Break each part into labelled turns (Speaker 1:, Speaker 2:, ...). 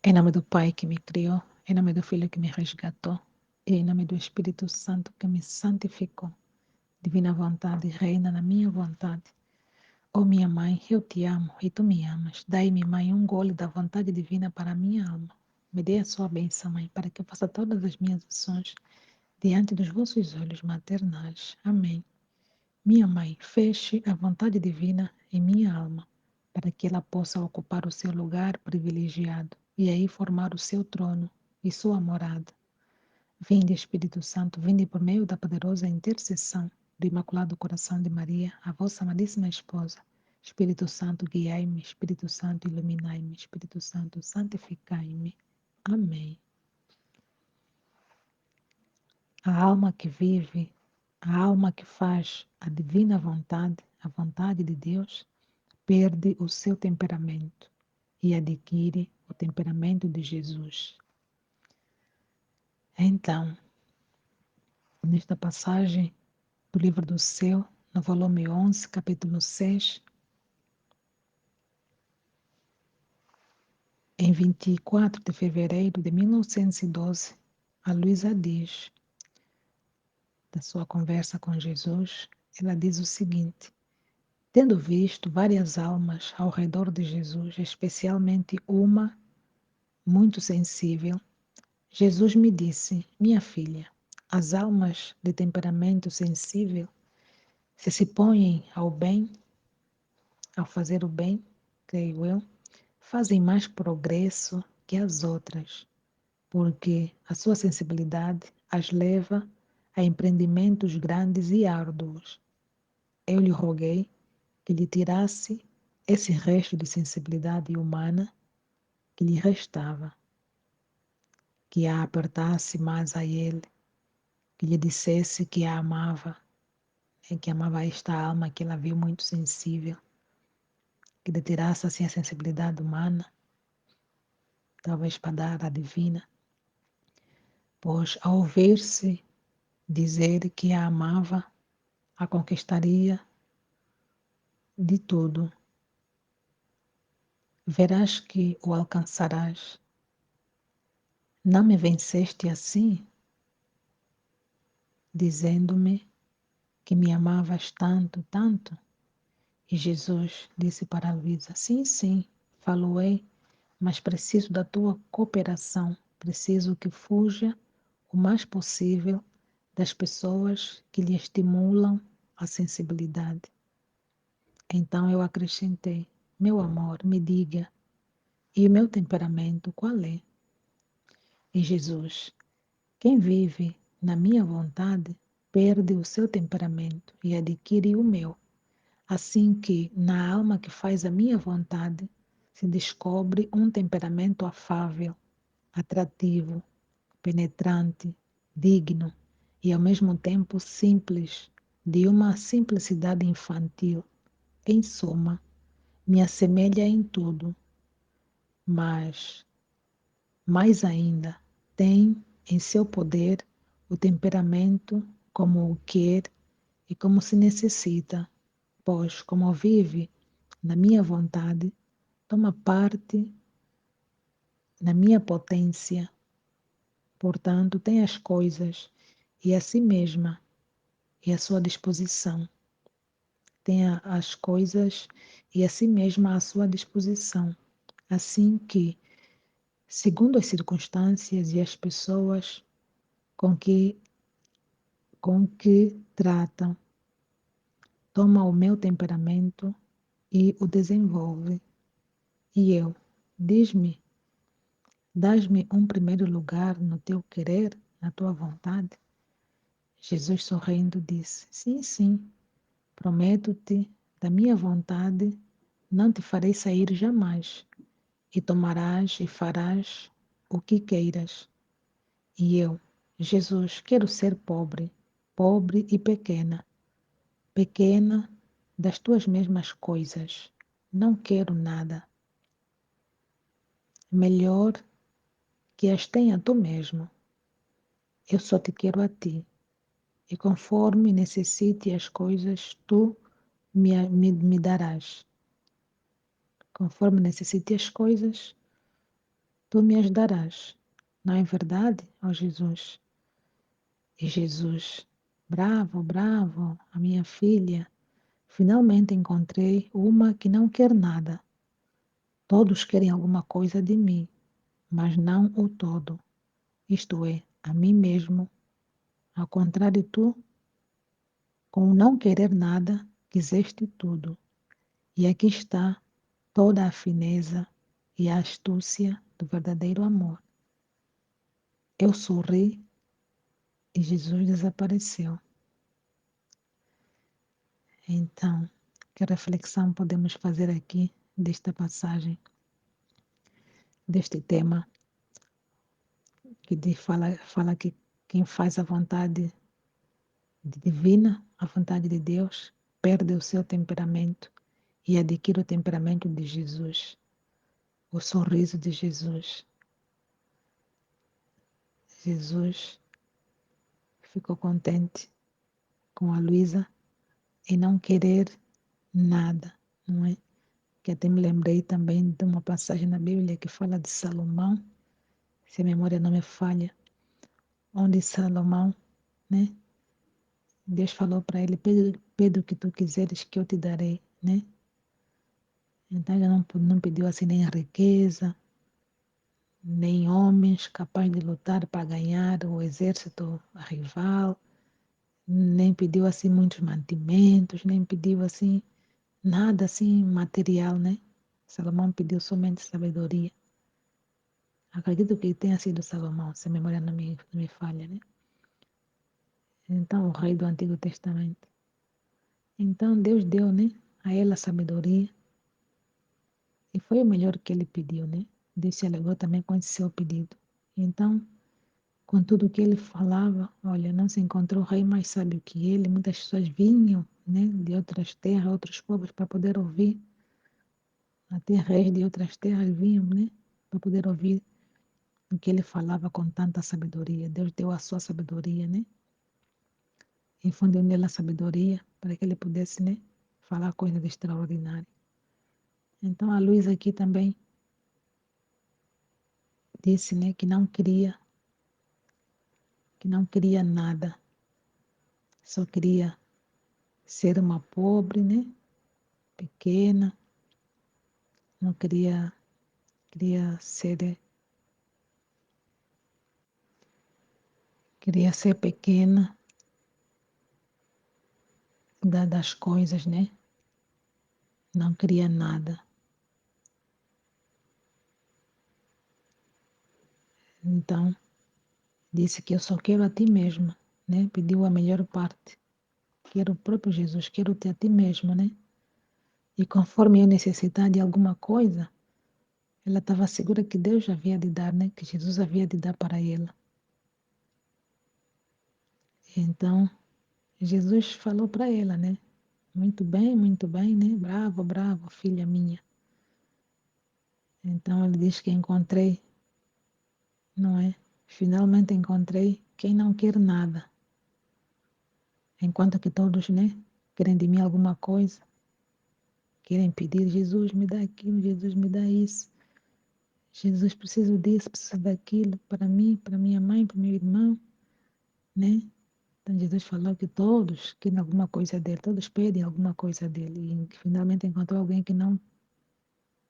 Speaker 1: Em nome do Pai que me criou, em nome do Filho que me resgatou, e em nome do Espírito Santo que me santificou. Divina vontade, reina na minha vontade. Oh minha mãe, eu te amo e tu me amas. Dai-me, mãe, um gole da vontade divina para a minha alma. Me dê a sua bênção, mãe, para que eu faça todas as minhas ações diante dos vossos olhos maternais. Amém. Minha mãe, feche a vontade divina em minha alma, para que ela possa ocupar o seu lugar privilegiado e aí formar o seu trono e sua morada. Vinde, Espírito Santo, vinde por meio da poderosa intercessão do Imaculado Coração de Maria, a vossa amadíssima esposa. Espírito Santo, guiai-me, Espírito Santo, iluminai-me, Espírito Santo, santificai-me. Amém. A alma que vive, a alma que faz a divina vontade, a vontade de Deus, perde o seu temperamento e adquire o temperamento de Jesus. Então, nesta passagem do livro do céu, no volume 11, capítulo 6, em 24 de fevereiro de 1912, a Luísa diz, da sua conversa com Jesus, ela diz o seguinte: tendo visto várias almas ao redor de Jesus, especialmente uma muito sensível, Jesus me disse: minha filha, as almas de temperamento sensível, se põem ao bem, ao fazer o bem, creio eu, fazem mais progresso que as outras, porque a sua sensibilidade as leva a empreendimentos grandes e árduos. Eu lhe roguei que lhe tirasse esse resto de sensibilidade humana que lhe restava, que a apertasse mais a ele, que lhe dissesse que a amava, que amava esta alma que ela viu muito sensível, que lhe tirasse assim a sensibilidade humana, talvez para dar a divina, pois ao ouvir-se dizer que a amava, a conquistaria de tudo. Verás que o alcançarás. Não me venceste assim, dizendo-me que me amavas tanto, tanto? E Jesus disse para Luísa: sim, sim, falo-ei, mas preciso da tua cooperação, preciso que fuja o mais possível das pessoas que lhe estimulam a sensibilidade. Então eu acrescentei: meu amor, me diga, e o meu temperamento qual é? E Jesus: quem vive na minha vontade perde o seu temperamento e adquire o meu. Assim que, na alma que faz a minha vontade, se descobre um temperamento afável, atrativo, penetrante, digno e ao mesmo tempo simples, de uma simplicidade infantil. Em suma, me assemelha em tudo, mas, mais ainda, tem em seu poder o temperamento como o quer e como se necessita, pois, como vive na minha vontade, toma parte na minha potência, portanto, tem as coisas e a si mesma e a sua disposição. Tem as coisas e a si mesma à sua disposição, assim que, segundo as circunstâncias e as pessoas com que tratam, toma o meu temperamento e o desenvolve. E eu, diz-me, dás-me um primeiro lugar no teu querer, na tua vontade? Jesus sorrindo disse: sim, sim, prometo-te, da minha vontade não te farei sair jamais, e tomarás e farás o que queiras. E eu, Jesus, quero ser pobre, pobre e pequena, pequena das tuas mesmas coisas. Não quero nada. Melhor que as tenha tu mesmo. Eu só te quero a ti. E conforme necessite as coisas, tu me darás. Conforme necessite as coisas, tu me ajudarás. Não é verdade, ó Jesus? E Jesus, bravo, bravo, a minha filha, finalmente encontrei uma que não quer nada. Todos querem alguma coisa de mim, mas não o todo, isto é, a mim mesmo. Ao contrário, tu, com o não querer nada, quiseste tudo. E aqui está toda a fineza e a astúcia do verdadeiro amor. Eu sorri e Jesus desapareceu. Então, que reflexão podemos fazer aqui desta passagem, deste tema, que fala que quem faz a vontade divina, a vontade de Deus, perde o seu temperamento e adquire o temperamento de Jesus, o sorriso de Jesus. Jesus ficou contente com a Luísa e não querer nada, não é? Que até me lembrei também de uma passagem na Bíblia que fala de Salomão, se a memória não me falha, onde Salomão, né? Deus falou para ele, pede o que tu quiseres que eu te darei, né? Então ele não pediu assim nem riqueza, nem homens capazes de lutar para ganhar o exército rival, nem pediu assim muitos mantimentos, nem pediu assim nada assim material, né? Salomão pediu somente sabedoria. Acredito que tenha sido Salomão, se a memória não me falha, né? Então, o rei do Antigo Testamento. Então, Deus deu, né, a ela sabedoria e foi o melhor que ele pediu, né? Deus se alegrou também com esse seu pedido. Então, com tudo que ele falava, olha, não se encontrou rei mais sábio que ele. Muitas pessoas vinham, né, de outras terras, outros povos, para poder ouvir. Até reis de outras terras vinham, né, para poder ouvir o que ele falava com tanta sabedoria. Deus deu a sua sabedoria, né? Infundiu nele a sabedoria para que ele pudesse, né, falar coisas extraordinárias. Então a Luísa aqui também disse, né, que não queria nada, só queria ser uma pobre, né, pequena, não queria, queria ser pequena das coisas, né? Não queria nada. Então disse que eu só quero a ti mesma, né? Pediu a melhor parte. Quero o próprio Jesus, quero ter a ti mesmo, né? E conforme eu necessitar de alguma coisa, ela estava segura que Deus havia de dar, né? Que Jesus havia de dar para ela. Então, Jesus falou para ela, né? Muito bem, né? Bravo, bravo, filha minha. Então, ele diz que encontrei, não é? Finalmente encontrei quem não quer nada. Enquanto que todos, né? Querem de mim alguma coisa. Querem pedir, Jesus me dá aquilo, Jesus me dá isso. Jesus, preciso disso, preciso daquilo para mim, para minha mãe, para meu irmão, né? Então Jesus falou que todos querem alguma coisa dele, todos pedem alguma coisa dele. E finalmente encontrou alguém que não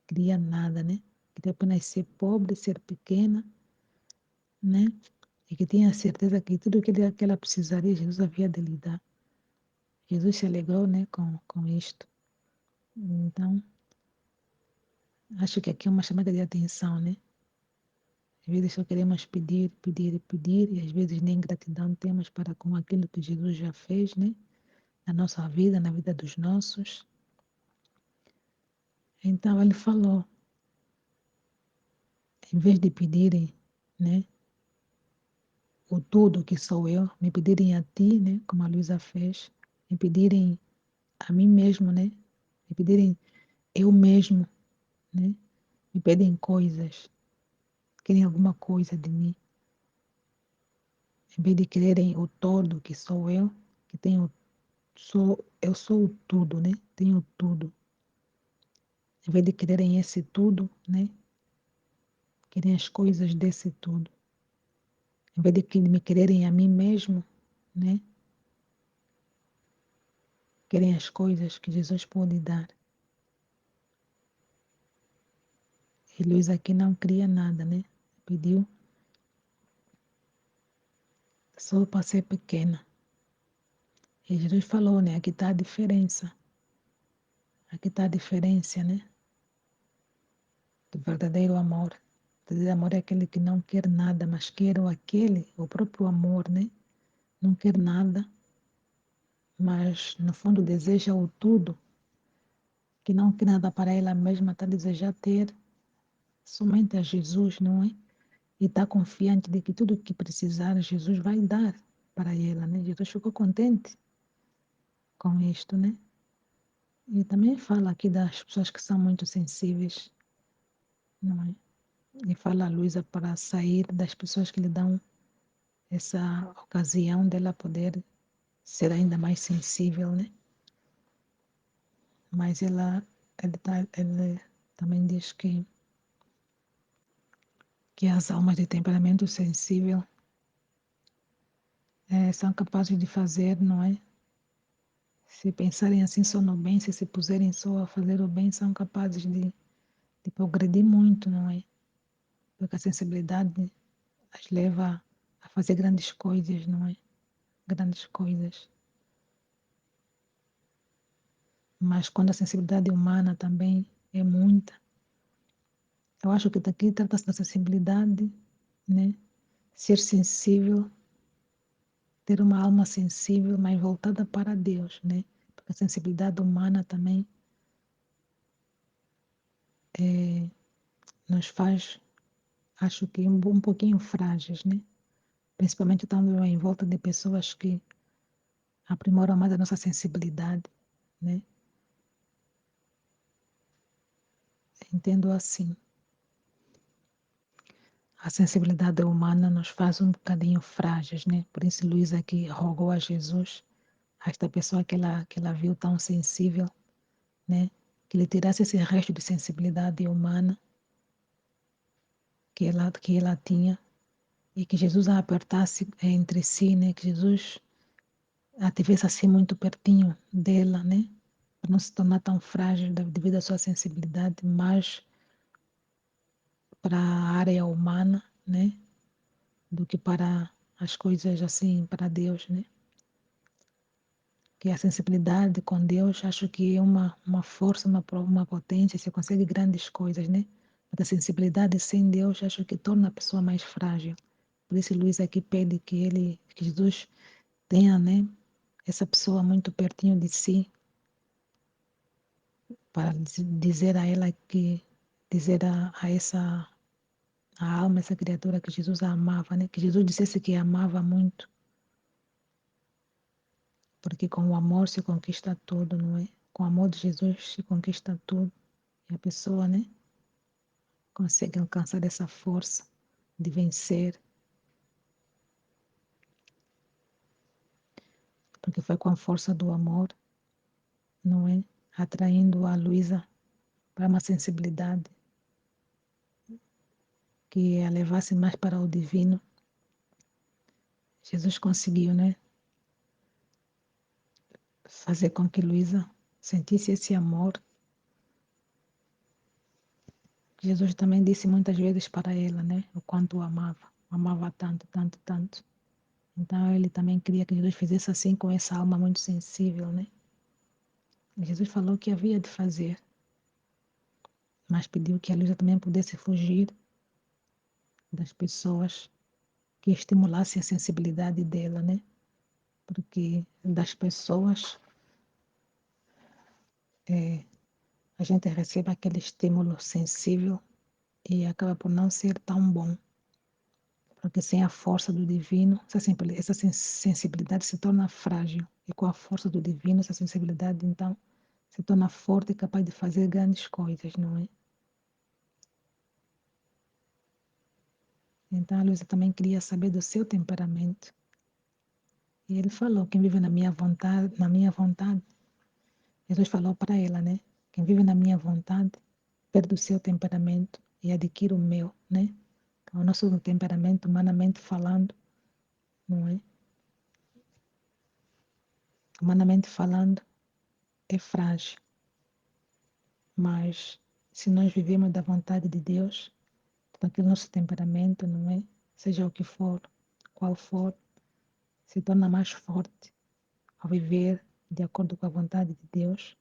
Speaker 1: queria nada, né? Queria apenas ser pobre, ser pequena, né? E que tinha certeza que tudo que ela precisaria, Jesus havia de lhe dar. Jesus se alegrou, né, com isto. Então, acho que aqui é uma chamada de atenção, né? Às vezes só queremos pedir, pedir e pedir, e às vezes nem gratidão temos para com aquilo que Jesus já fez, né? Na nossa vida, na vida dos nossos. Então ele falou, em vez de pedirem, né, o tudo que sou eu, me pedirem a ti, né, como a Luísa fez, me pedirem a mim mesmo, né, me pedirem eu mesmo, né, me pedem coisas, querem alguma coisa de mim, em vez de quererem o todo que sou eu, que tenho, eu sou o tudo, né, tenho tudo, em vez de quererem esse tudo, né, querem as coisas desse tudo. Em vez de me quererem a mim mesmo, né? Querem as coisas que Jesus pode dar. E Luiz aqui não cria nada, né? Pediu só para ser pequena. E Jesus falou, né? Aqui está a diferença. Aqui está a diferença, né? Do verdadeiro amor. O verdadeiro amor é aquele que não quer nada, mas quer o próprio amor, né? Não quer nada, mas no fundo deseja o tudo, que não quer nada para ela mesma, está desejar ter somente a Jesus, não é? E está confiante de que tudo que precisar, Jesus vai dar para ela, né? Jesus ficou contente com isto, né? E também fala aqui das pessoas que são muito sensíveis, não é? E fala a Luísa para sair das pessoas que lhe dão essa ocasião dela poder ser ainda mais sensível, né? Mas ele também diz que as almas de temperamento sensível são capazes de fazer, não é? Se pensarem assim só no bem, se puserem só a fazer o bem, são capazes de progredir muito, não é? Porque a sensibilidade as leva a fazer grandes coisas, não é? Grandes coisas. Mas quando a sensibilidade humana também é muita, eu acho que daqui trata-se da sensibilidade, né? Ser sensível, ter uma alma sensível, mas voltada para Deus, né? Porque a sensibilidade humana também nos faz, acho que um pouquinho frágeis, né? Principalmente estando em volta de pessoas que aprimoram mais a nossa sensibilidade, né? Entendo assim. A sensibilidade humana nos faz um bocadinho frágeis, né? Por isso Luísa aqui rogou a Jesus, a esta pessoa que ela viu tão sensível, né? Que lhe tirasse esse resto de sensibilidade humana que ela tinha e que Jesus a apertasse entre si, né? Que Jesus a tivesse assim muito pertinho dela, né? Para não se tornar tão frágil devido à sua sensibilidade, mas para a área humana, né? Do que para as coisas assim, para Deus, né? Que a sensibilidade com Deus, acho que é uma força, uma potência, você consegue grandes coisas, né? Mas a sensibilidade sem Deus, acho que torna a pessoa mais frágil. Por isso, Luiz aqui pede que Jesus tenha, né? Essa pessoa muito pertinho de si, para dizer a ela dizer a essa a alma, essa criatura que Jesus a amava, né? Que Jesus dissesse que a amava muito, porque com o amor se conquista tudo, não é? Com o amor de Jesus se conquista tudo. E a pessoa, né? Consegue alcançar essa força de vencer, porque foi com a força do amor, não é? Atraindo a Luísa para uma sensibilidade que a levasse mais para o divino. Jesus conseguiu, né? Fazer com que Luísa sentisse esse amor. Jesus também disse muitas vezes para ela, né? O quanto o amava tanto, tanto, tanto. Então ele também queria que Jesus fizesse assim com essa alma muito sensível, né? Jesus falou que havia de fazer, mas pediu que a Luísa também pudesse fugir das pessoas, que estimulassem a sensibilidade dela, né? Porque das pessoas a gente recebe aquele estímulo sensível e acaba por não ser tão bom. Porque sem a força do divino, essa sensibilidade se torna frágil. E com a força do divino, essa sensibilidade, então, se torna forte e capaz de fazer grandes coisas, não é? Então, a Luísa também queria saber do seu temperamento. E ele falou, quem vive na minha vontade, Jesus falou para ela, né? Quem vive na minha vontade, perde o seu temperamento e adquire o meu, né? O nosso temperamento, humanamente falando, não é? Humanamente falando, é frágil. Mas se nós vivemos da vontade de Deus, daquele nosso temperamento, não é? Seja o que for, qual for, se torna mais forte ao viver de acordo com a vontade de Deus,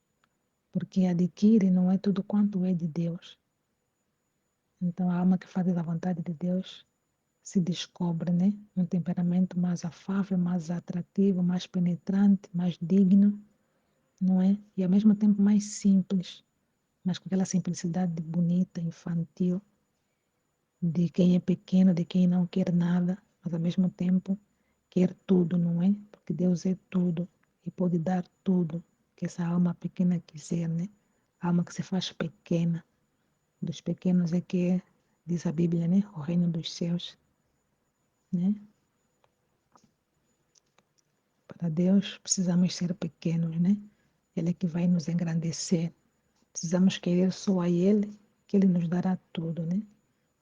Speaker 1: porque adquire não é tudo quanto é de Deus. Então a alma que faz a vontade de Deus se descobre, né? Um temperamento mais afável, mais atrativo, mais penetrante, mais digno, não é? E ao mesmo tempo mais simples, mas com aquela simplicidade bonita, infantil, de quem é pequeno, de quem não quer nada, mas ao mesmo tempo quer tudo, não é? Porque Deus é tudo e pode dar tudo que essa alma pequena quiser, né? A alma que se faz pequena, dos pequenos é que é, diz a Bíblia, né? O reino dos céus, né? Para Deus precisamos ser pequenos, né? Ele é que vai nos engrandecer. Precisamos querer só a Ele, que Ele nos dará tudo, né?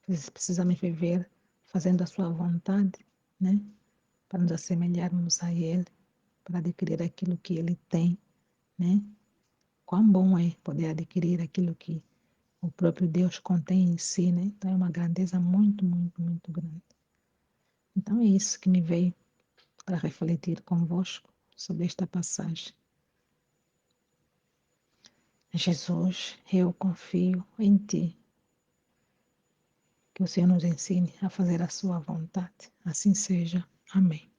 Speaker 1: Precisamos viver fazendo a sua vontade, né? Para nos assemelharmos a Ele, para adquirir aquilo que Ele tem, né? Quão bom é poder adquirir aquilo que o próprio Deus contém em si, né? Então é uma grandeza muito, muito, muito grande. Então é isso que me veio para refletir convosco sobre esta passagem. Jesus, eu confio em Ti, que o Senhor nos ensine a fazer a Sua vontade. Assim seja. Amém.